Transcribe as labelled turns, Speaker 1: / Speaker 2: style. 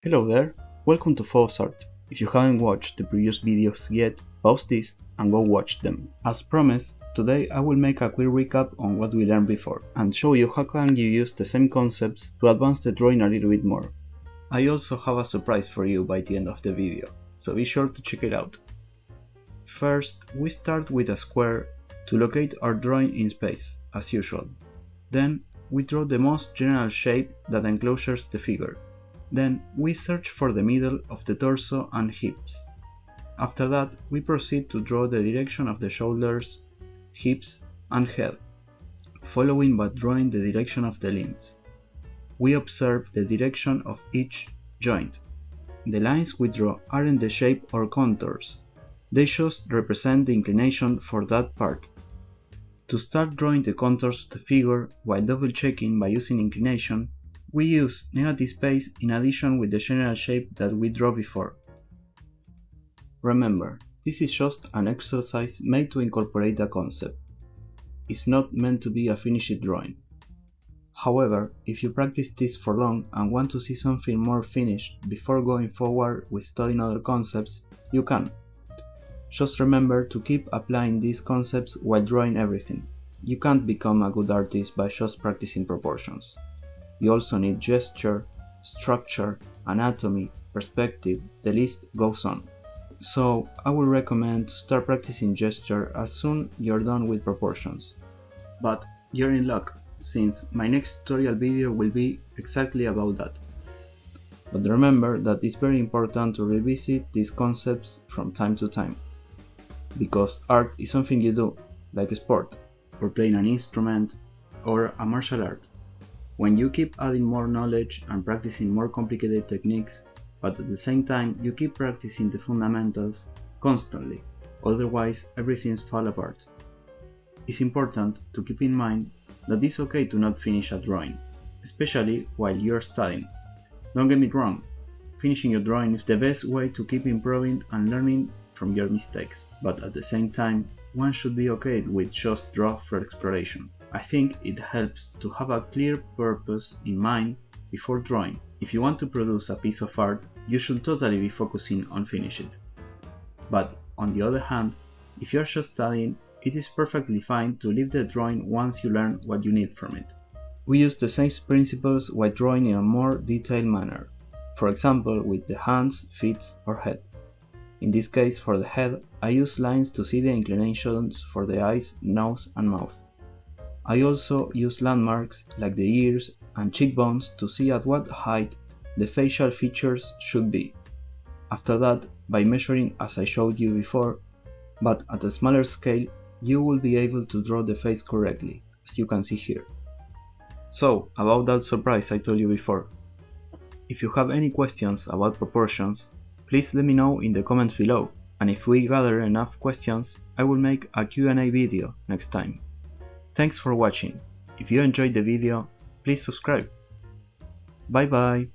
Speaker 1: Hello there, welcome to Finalization. If you haven't watched the previous videos yet, pause this and go watch them. As promised, today I will make a quick recap on what we learned before and show you how can you use the same concepts to advance the drawing a little bit more. I also have a surprise for you by the end of the video, so be sure to check it out. First, we start with a square to locate our drawing in space, as usual. Then, we draw the most general shape that encloses the figure. Then we search for the middle of the torso and hips. After that, we proceed to draw the direction of the shoulders, hips, and head, following by drawing the direction of the limbs. We observe the direction of each joint. The lines we draw aren't the shape or contours, they just represent the inclination for that part. To start drawing the contours of the figure while double checking by using inclination, we use negative space in addition with the general shape that we drew before. Remember, this is just an exercise made to incorporate the concept. It's not meant to be a finished drawing. However, if you practice this for long and want to see something more finished before going forward with studying other concepts, you can. Just remember to keep applying these concepts while drawing everything. You can't become a good artist by just practicing proportions. You also need gesture, structure, anatomy, perspective, the list goes on. So I would recommend to start practicing gesture as soon you're done with proportions. But you're in luck, since my next tutorial video will be exactly about that. But remember that it's very important to revisit these concepts from time to time. Because art is something you do, like a sport, or playing an instrument, or a martial art. When you keep adding more knowledge and practicing more complicated techniques, but at the same time you keep practicing the fundamentals constantly, otherwise everything falls apart. It's important to keep in mind that it's okay to not finish a drawing, especially while you're studying. Don't get me wrong, finishing your drawing is the best way to keep improving and learning from your mistakes, but at the same time, one should be okay with just draw for exploration. I think it helps to have a clear purpose in mind before drawing. If you want to produce a piece of art, you should totally be focusing on finish it. But on the other hand, if you're just studying, it is perfectly fine to leave the drawing once you learn what you need from it. We use the same principles while drawing in a more detailed manner, for example with the hands, feet, or head. In this case, for the head, I use lines to see the inclinations for the eyes, nose, and mouth. I also use landmarks like the ears and cheekbones to see at what height the facial features should be. After that, by measuring as I showed you before, but at a smaller scale, you will be able to draw the face correctly, as you can see here. So, about that surprise I told you before. If you have any questions about proportions, please let me know in the comments below, and if we gather enough questions, I will make a Q&A video next time. Thanks for watching. If you enjoyed the video, please subscribe. Bye bye.